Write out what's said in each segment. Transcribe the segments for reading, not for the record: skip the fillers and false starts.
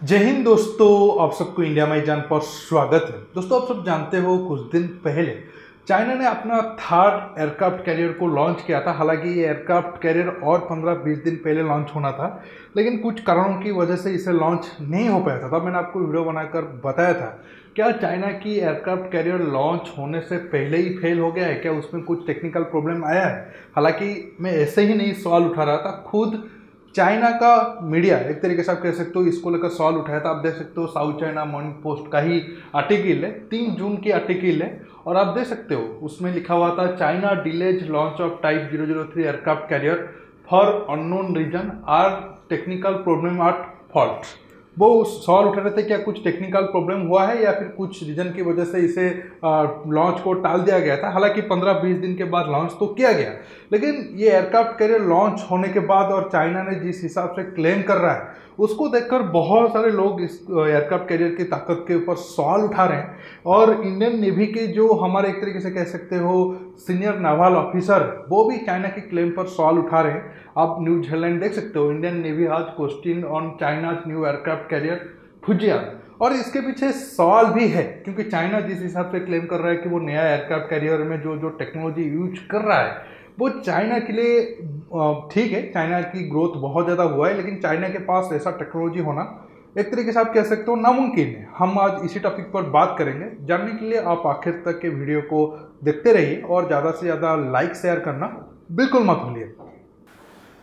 जय हिंद दोस्तों, आप सबको इंडिया माई जान पर स्वागत है। दोस्तों, आप सब जानते हो कुछ दिन पहले चाइना ने अपना थर्ड एयरक्राफ्ट कैरियर को लॉन्च किया था। हालांकि ये एयरक्राफ्ट कैरियर और 15-20 दिन पहले लॉन्च होना था, लेकिन कुछ कारणों की वजह से इसे लॉन्च नहीं हो पाया था। तब मैंने आपको वीडियो बनाकर बताया था क्या चाइना की एयरक्राफ्ट कैरियर लॉन्च होने से पहले ही फेल हो गया है, क्या उसमें कुछ टेक्निकल प्रॉब्लम आया है। हालांकि मैं ऐसे ही नहीं सवाल उठा रहा था, खुद चाइना का मीडिया एक तरीके से आप कह सकते हो इसको लेकर सवाल उठाया था। आप देख सकते हो साउथ चाइना मॉर्निंग पोस्ट का ही आर्टिकल है, 3 जून की आर्टिकल है, और आप देख सकते हो उसमें लिखा हुआ था China delays launch of type 003 aircraft carrier for unknown reason or technical problem at fault. वो सवाल उठा रहे थे क्या कुछ टेक्निकल प्रॉब्लम हुआ है या फिर कुछ रीजन की वजह से इसे लॉन्च को टाल दिया गया था। हालांकि 15-20 दिन के बाद लॉन्च तो किया गया, लेकिन ये एयरक्राफ्ट कैरियर लॉन्च होने के बाद और चाइना ने जिस हिसाब से क्लेम कर रहा है उसको देखकर बहुत सारे लोग इस एयरक्राफ्ट कैरियर की ताकत के ऊपर सवाल उठा रहे हैं। और इंडियन नेवी के जो हमारे एक तरीके से कह सकते हो सीनियर नावल ऑफिसर, वो भी चाइना की क्लेम पर सवाल उठा रहे हैं। आप न्यूज हेडलाइन देख सकते हो, Indian navy has question on China's new aircraft carrier Fujian. और इसके पीछे सवाल भी है क्योंकि चाइना जिस हिसाब से क्लेम कर रहा है कि वो नया एयरक्राफ्ट कैरियर में जो टेक्नोलॉजी यूज कर रहा है वो चाइना के लिए ठीक है, चाइना की ग्रोथ बहुत ज़्यादा हुआ है, लेकिन चाइना के पास ऐसा टेक्नोलॉजी होना एक तरीके से आप कह सकते हो नामुमकिन है। हम आज इसी टॉपिक पर बात करेंगे। जानने के लिए आप आखिर तक के वीडियो को देखते रहिए और ज़्यादा से ज़्यादा लाइक शेयर करना बिल्कुल मत भूलिए।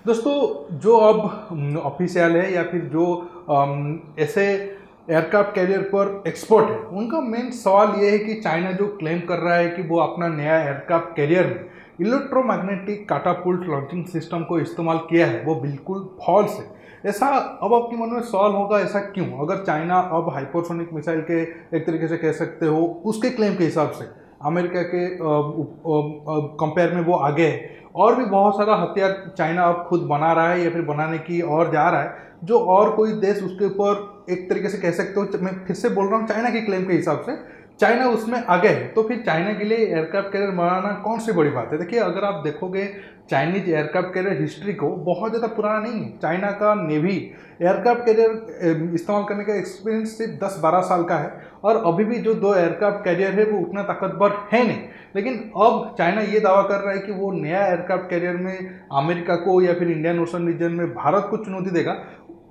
दोस्तों, जो अब ऑफिशियल है या फिर जो ऐसे एयरक्राफ्ट कैरियर पर एक्सपर्ट है, उनका मेन सवाल ये है कि चाइना जो क्लेम कर रहा है कि वो अपना नया एयरक्राफ्ट कैरियर में इलेक्ट्रोमैग्नेटिक कैटापुल्ट लॉन्चिंग सिस्टम को इस्तेमाल किया है, वो बिल्कुल फॉल्स है। ऐसा अब आपके मन में सवाल होगा, ऐसा क्यों? अगर चाइना अब हाइपरसोनिक मिसाइल के एक तरीके से कह सकते हो उसके क्लेम के हिसाब से अमेरिका के कंपेयर में वो आगे है, और भी बहुत सारा हथियार चाइना अब खुद बना रहा है या फिर बनाने की और जा रहा है, जो और कोई देश उसके ऊपर एक तरीके से कह सकते हो, मैं फिर से बोल रहा हूँ चाइना के क्लेम के हिसाब से चाइना उसमें आगे है, तो फिर चाइना के लिए एयरक्राफ्ट कैरियर बनाना कौन सी बड़ी बात है। देखिए, अगर आप देखोगे चाइनीज एयरक्राफ्ट कैरियर हिस्ट्री को, बहुत ज़्यादा पुराना नहीं है। चाइना का नेवी एयरक्राफ्ट कैरियर इस्तेमाल करने का एक्सपीरियंस सिर्फ 10-12 साल का है, और अभी भी जो 2 एयरक्राफ्ट कैरियर है वो उतना ताकतवर है नहीं। लेकिन अब चाइना ये दावा कर रहा है कि वो नया एयरक्राफ्ट कैरियर में अमेरिका को या फिर इंडियन ओशन रीजन में भारत को चुनौती देगा।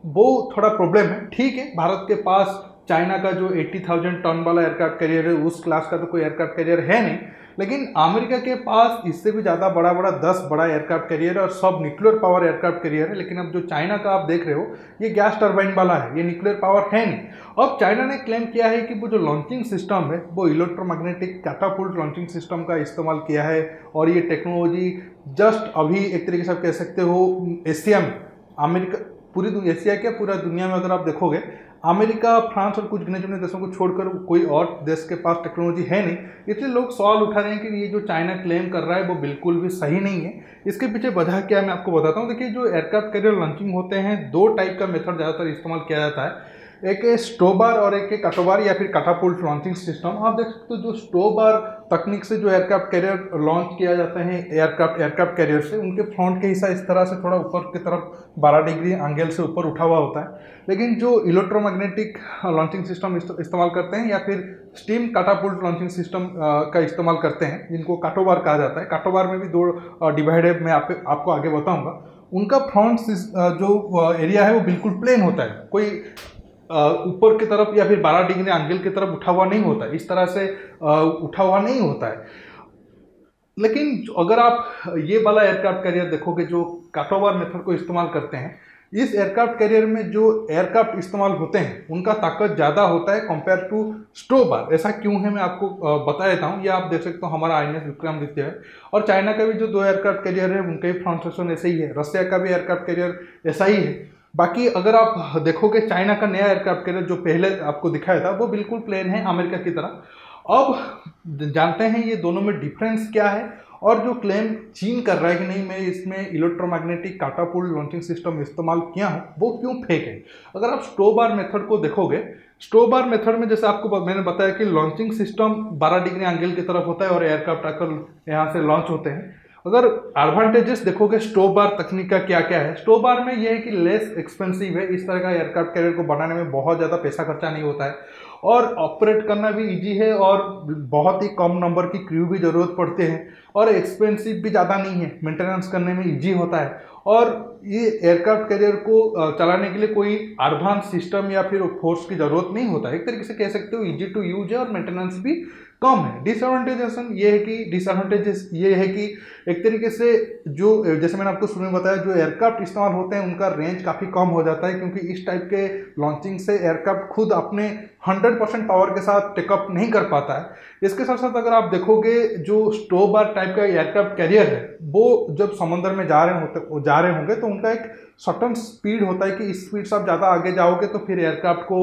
वो थोड़ा प्रॉब्लम है। ठीक है, भारत के पास चाइना का जो 80,000 टन वाला एयरक्राफ्ट कैरियर है उस क्लास का तो कोई एयरक्राफ्ट कैरियर है नहीं, लेकिन अमेरिका के पास इससे भी ज़्यादा बड़ा 10 बड़ा एयरक्राफ्ट कैरियर है और सब न्यूक्लियर पावर एयरक्राफ्ट कैरियर है। लेकिन अब जो चाइना का आप देख रहे हो ये गैस टर्बाइन वाला है, ये न्यूक्लियर पावर है नहीं। अब चाइना ने क्लेम किया है कि वो जो लॉन्चिंग सिस्टम है वो इलेक्ट्रोमैग्नेटिक कैटापुल्ट लॉन्चिंग सिस्टम का इस्तेमाल किया है, और ये टेक्नोलॉजी जस्ट अभी एक तरीके से आप कह सकते हो एशिया में, अमेरिका पूरी एशिया क्या पूरा दुनिया में अगर आप देखोगे अमेरिका, फ्रांस और कुछ गिने चुने देशों को छोड़कर कोई और देश के पास टेक्नोलॉजी है नहीं। इसलिए लोग सवाल उठा रहे हैं कि ये जो चाइना क्लेम कर रहा है वो बिल्कुल भी सही नहीं है। इसके पीछे वजह क्या है मैं आपको बताता हूँ। देखिए, जो एयरक्राफ्ट कैरियर लॉन्चिंग होते हैं 2 टाइप का मेथड ज़्यादातर इस्तेमाल किया जाता है, एक है स्टोबार और एक है कैटाबार या फिर कैटापुल्ट लॉन्चिंग सिस्टम। आप देख सकते हो जो स्टोबार तकनीक से जो एयरक्राफ्ट कैरियर लॉन्च किया जाता है एयरक्राफ्ट कैरियर से, उनके फ्रंट के हिस्सा इस तरह से थोड़ा ऊपर की तरफ 12 डिग्री एंगल से ऊपर उठा हुआ होता है। लेकिन जो इलेक्ट्रोमैग्नेटिक लॉन्चिंग सिस्टम इस्तेमाल करते हैं या फिर स्टीम कैटापुल्ट लॉन्चिंग सिस्टम का इस्तेमाल करते हैं, जिनको कैटाबार कहा जाता है। कैटाबार में भी 2 डिवाइड है, मैं आपको आगे बताऊंगा। उनका फ्रंट जो एरिया है वो बिल्कुल प्लेन होता है, कोई ऊपर की तरफ या फिर 12 डिग्री एंगल की तरफ उठा हुआ नहीं होता है, इस तरह से उठा हुआ नहीं होता है। लेकिन अगर आप ये वाला एयरक्राफ्ट कैरियर देखोगे जो कैटाबार मेथड को इस्तेमाल करते हैं, इस एयरक्राफ्ट कैरियर में जो एयरक्राफ्ट इस्तेमाल होते हैं उनका ताकत ज़्यादा होता है कंपेयर टू स्टोबार। ऐसा क्यों है मैं आपको बता देता हूँ। ये आप देख सकते हो हमारा INS विक्रमादित्य है, और चाइना का भी जो 2 एयरक्राफ्ट कैरियर है उनका भी फ्रंट सेक्शन ऐसे ही है, रशिया का भी एयरक्राफ्ट कैरियर ऐसा ही है। बाकी अगर आप देखोगे चाइना का नया एयरक्राफ्ट कैरियर जो पहले आपको दिखाया था वो बिल्कुल प्लेन है अमेरिका की तरह। अब जानते हैं ये दोनों में डिफरेंस क्या है, और जो क्लेम चीन कर रहा है कि नहीं मैं इसमें इलेक्ट्रोमैग्नेटिक कैटापुल्ट लॉन्चिंग सिस्टम इस्तेमाल किया हूँ, वो क्यों फेक है। अगर आप स्टोबार मेथड को देखोगे, स्टोबार मेथड में जैसे आपको मैंने बताया कि लॉन्चिंग सिस्टम 12 डिग्री एंगल की तरफ होता है और एयरक्राफ्ट आकर यहाँ से लॉन्च होते हैं, अगर एडवांटेजेस देखोगे स्टोव बार तकनीक का क्या क्या है, स्टोव बार में यह है कि लेस एक्सपेंसिव है, इस तरह का एयरक्राफ्ट कैरियर को बनाने में बहुत ज़्यादा पैसा खर्चा नहीं होता है और ऑपरेट करना भी इजी है और बहुत ही कम नंबर की क्रू भी ज़रूरत पड़ते हैं और एक्सपेंसिव भी ज़्यादा नहीं है, मेंटेनेंस करने में इजी होता है। और ये एयरक्राफ्ट कैरियर को चलाने के लिए कोई एडवांस सिस्टम या फिर फोर्स की ज़रूरत नहीं होता है, एक तरीके से कह सकते हो इजी टू यूज है और मेंटेनेंस भी कम है। डिसएडवांटेजेस ये है कि एक तरीके से जो जैसे मैंने आपको शुरू में बताया जो एयरक्राफ्ट इस्तेमाल होते हैं उनका रेंज काफ़ी कम हो जाता है, क्योंकि इस टाइप के लॉन्चिंग से एयरक्राफ्ट खुद अपने 100% पावर के साथ टेकअप नहीं कर पाता है। इसके साथ साथ अगर आप देखोगे जो स्टोव बार टाइप का एयरक्राफ्ट कैरियर है वो जब समुद्र में जा रहे होंगे तो उनका एक सर्टन स्पीड होता है कि इस स्पीड से आप ज़्यादा आगे जाओगे तो फिर एयरक्राफ्ट को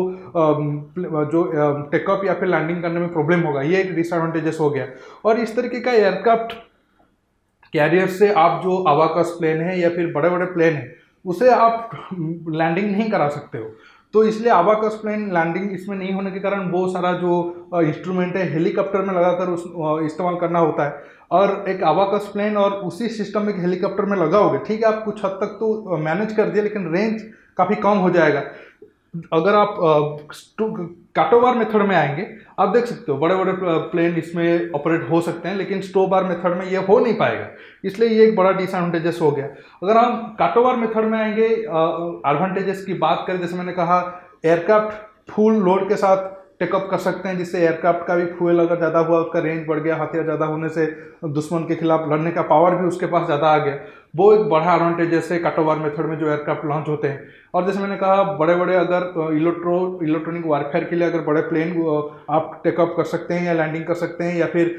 जो टेकअप या फिर लैंडिंग करने में प्रॉब्लम होगा, ये एक डिसएडवांटेजेस हो गया। और इस तरीके का एयरक्राफ्ट कैरियर से आप जो अवाकस प्लेन है या फिर बड़े बड़े प्लेन है उसे आप लैंडिंग नहीं करा सकते हो, तो इसलिए अवाकस प्लेन लैंडिंग इसमें नहीं होने के कारण वो सारा जो इंस्ट्रूमेंट है हेलीकॉप्टर में लगाकर उस इस्तेमाल करना होता है। और एक अवाकस प्लेन और उसी सिस्टम में हेलीकॉप्टर में लगाओगे, ठीक है आप कुछ हद तक तो मैनेज कर दिए लेकिन रेंज काफ़ी कम हो जाएगा। अगर आप काटो बार मेथड में आएंगे, आप देख सकते हो बड़े बड़े प्लेन इसमें ऑपरेट हो सकते हैं लेकिन स्टोव बार मेथड में ये हो नहीं पाएगा, इसलिए ये एक बड़ा डिसएडवांटेजेस हो गया। अगर हम काटो बार मेथड में आएंगे, एडवांटेजेस की बात करें, जैसे मैंने कहा एयरक्राफ्ट फुल लोड के साथ टेकअप कर सकते हैं, जिससे एयरक्राफ्ट का भी फ्यूल अगर ज़्यादा हुआ उसका रेंज बढ़ गया, हथियार ज़्यादा होने से दुश्मन के खिलाफ लड़ने का पावर भी उसके पास ज़्यादा आ गया, वो एक बड़ा एडवांटेजेस है काटो बार मेथड में जो एयरक्राफ्ट लॉन्च होते हैं। और जैसे मैंने कहा बड़े बड़े अगर इलेक्ट्रॉनिक वारफेयर के लिए अगर बड़े प्लेन आप टेकअप कर सकते हैं या लैंडिंग कर सकते हैं, या फिर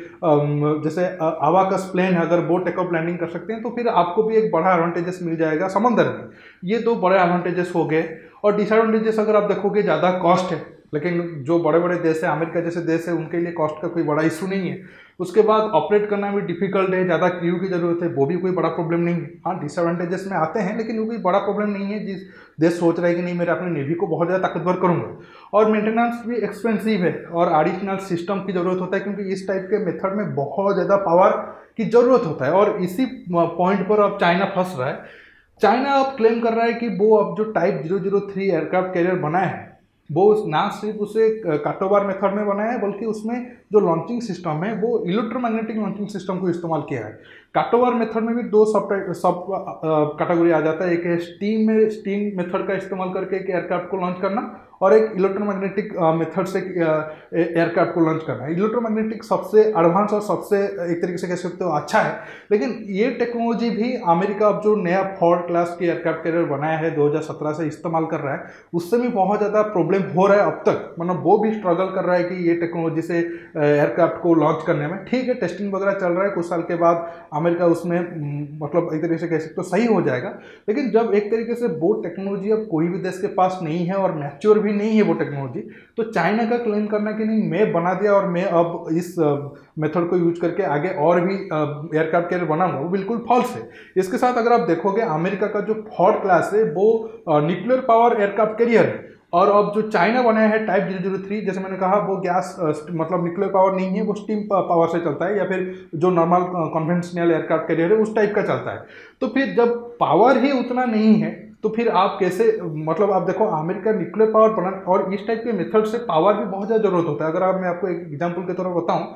जैसे अवाकस प्लेन है अगर वो टेकअप लैंडिंग कर सकते हैं तो फिर आपको भी एक बड़ा एडवांटेजेस मिल जाएगा समंदर में। ये दो बड़े एडवांटेजेस हो गए। और डिसएडवांटेजेस अगर आप देखोगे ज़्यादा कॉस्ट है, लेकिन जो बड़े बड़े देश है अमेरिका जैसे देश है उनके लिए कॉस्ट का कोई बड़ा इशू नहीं है। उसके बाद ऑपरेट करना भी डिफिकल्ट है, ज़्यादा क्रू की जरूरत है, वो भी कोई बड़ा प्रॉब्लम नहीं है। हाँ डिसएडवांटेजेस में आते हैं लेकिन वो कोई बड़ा प्रॉब्लम नहीं है। जिस देश सोच रहा है कि नहीं मेरे अपने नेवी को बहुत ज़्यादा ताकतवर करूँगा। और मेंटेनेंस भी एक्सपेंसिव है और एडिशनल सिस्टम की ज़रूरत होता है, क्योंकि इस टाइप के मेथड में बहुत ज़्यादा पावर की ज़रूरत होता है। और इसी पॉइंट पर अब चाइना फंस रहा है। चाइना अब क्लेम कर रहा है कि वो अब जो टाइप 003 एयरक्राफ्ट कैरियर बनाया है वो ना सिर्फ उसे काटो बार मेथड में बनाया है बल्कि उसमें जो लॉन्चिंग सिस्टम है वो इलेक्ट्रोमैग्नेटिक लॉन्चिंग सिस्टम को इस्तेमाल किया है। काटो बार मेथड में भी दो सब कैटेगरी आ जाता है, एक है स्टीम मेथड का इस्तेमाल करके एक एयरक्राफ्ट को लॉन्च करना और एक इलेक्ट्रोमैग्नेटिक मेथड से एयरक्राफ्ट को लॉन्च करना है। इलेक्ट्रोमैग्नेटिक सबसे एडवांस और सबसे एक तरीके से कह सकते हो अच्छा है, लेकिन ये टेक्नोलॉजी भी अमेरिका अब जो नया फोर्ड क्लास की एयरक्राफ्ट कैरियर बनाया है 2017 से इस्तेमाल कर रहा है, उससे भी बहुत ज़्यादा प्रॉब्लम हो रहा है अब तक। मतलब वो भी स्ट्रगल कर रहा है कि ये टेक्नोलॉजी से एयरक्राफ्ट को लॉन्च करने में। ठीक है टेस्टिंग वगैरह चल रहा है, कुछ साल के बाद अमेरिका उसमें मतलब एक तरीके से कह सकते हो सही हो जाएगा। लेकिन जब एक तरीके से वो टेक्नोलॉजी अब कोई भी देश के पास नहीं है और मैच्योर भी नहीं है वो टेक्नोलॉजी, तो चाइना का क्लेम करना कि नहीं मैं बना दिया और मैं अब इस मेथड को यूज करके आगे और भी एयरक्राफ्ट कैरियर बनाऊंगा, वो बिल्कुल फॉल्स है। इसके साथ अगर आप देखोगे अमेरिका का जो फोर्ड क्लास है वो न्यूक्लियर पावर एयरक्राफ्ट कैरियर है, और अब जो चाइना बनाया है टाइप 003 जैसे मैंने कहा वो गैस मतलब न्यूक्लियर पावर नहीं है, वो स्टीम पावर से चलता है या फिर जो नॉर्मल कन्वेंशनल एयरक्राफ्ट कैरियर है उस टाइप का चलता है। तो फिर जब पावर ही उतना नहीं है तो फिर आप कैसे मतलब आप देखो अमेरिका न्यूक्लियर पावर बना और इस टाइप के मेथड से पावर भी बहुत ज़्यादा जरूरत होता है। अगर आप मैं आपको एक एग्जाम्पल के तौर पर बताऊँ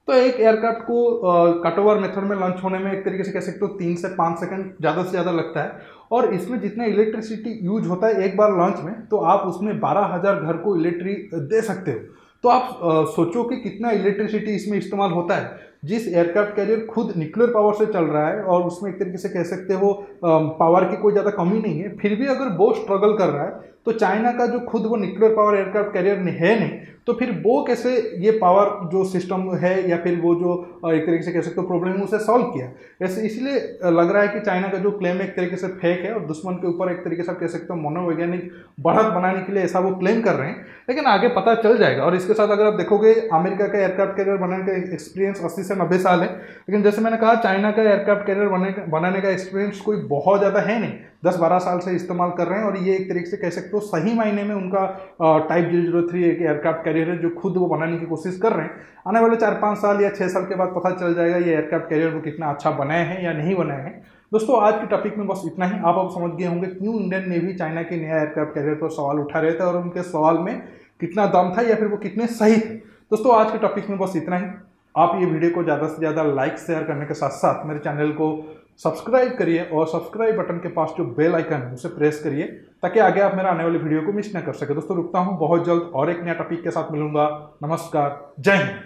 तो एक एयरक्राफ्ट को कटोवर मेथड में लॉन्च होने में एक तरीके से कह सकते हो 3 से 5 सेकंड ज़्यादा से ज़्यादा लगता है, और इसमें जितना इलेक्ट्रिसिटी यूज होता है एक बार लॉन्च में तो आप उसमें 12,000 घर को इलेक्ट्रिक दे सकते हो। तो आप सोचो कि कितना इलेक्ट्रिसिटी इसमें इस्तेमाल होता है। जिस एयरक्राफ्ट कैरियर खुद न्यूक्लियर पावर से चल रहा है और उसमें एक तरीके से कह सकते हो पावर की कोई ज़्यादा कमी नहीं है, फिर भी अगर वो स्ट्रगल कर रहा है तो चाइना का जो खुद वो न्यूक्लियर पावर एयरक्राफ्ट कैरियर है नहीं, तो फिर वो कैसे ये पावर जो सिस्टम है या फिर वो जो एक तरीके से कह सकते हो प्रॉब्लम उसे सॉल्व किया। ऐसे इसलिए लग रहा है कि चाइना का जो क्लेम एक तरीके से फेक है और दुश्मन के ऊपर एक तरीके से कह सकते हो मनोवैज्ञानिक बढ़त बनाने के लिए ऐसा वो क्लेम कर रहे हैं, लेकिन आगे पता चल जाएगा। और इसके साथ अगर आप देखोगे अमेरिका का एयरक्राफ्ट कैरियर बनाने का एक्सपीरियंस 80 से 90 साल है, लेकिन जैसे मैंने कहा चाइना का एयरक्राफ्ट कैरियर बनाने का एक्सपीरियंस कोई बहुत ज़्यादा है नहीं। 10-12 साल से इस्तेमाल कर रहे हैं, और ये एक तरीके से कह सकते हो सही मायने में उनका टाइप 003 एक एयरक्राफ्ट कैरियर है जो खुद वो बनाने की कोशिश कर रहे हैं। आने वाले 4-5 साल या 6 साल के बाद पता चल जाएगा ये एयरक्राफ्ट कैरियर को कितना अच्छा बनाए हैं या नहीं बनाए हैं। दोस्तों आज के टॉपिक में बस इतना ही। आप अब समझ गए होंगे क्यों इंडियन नेवी चाइना के नया एयरक्राफ्ट कैरियर पर सवाल उठा रहे थे और उनके सवाल में कितना दम था या फिर वो कितने सही थे। दोस्तों आज के टॉपिक में बस इतना ही। आप ये वीडियो को ज़्यादा से ज़्यादा लाइक शेयर करने के साथ साथ मेरे चैनल को सब्सक्राइब करिए और सब्सक्राइब बटन के पास जो बेल आइकन है उसे प्रेस करिए ताकि आगे आप मेरा आने वाली वीडियो को मिस ना कर सके। दोस्तों रुकता हूँ, बहुत जल्द और एक नया टॉपिक के साथ मिलूंगा। नमस्कार, जय हिंद।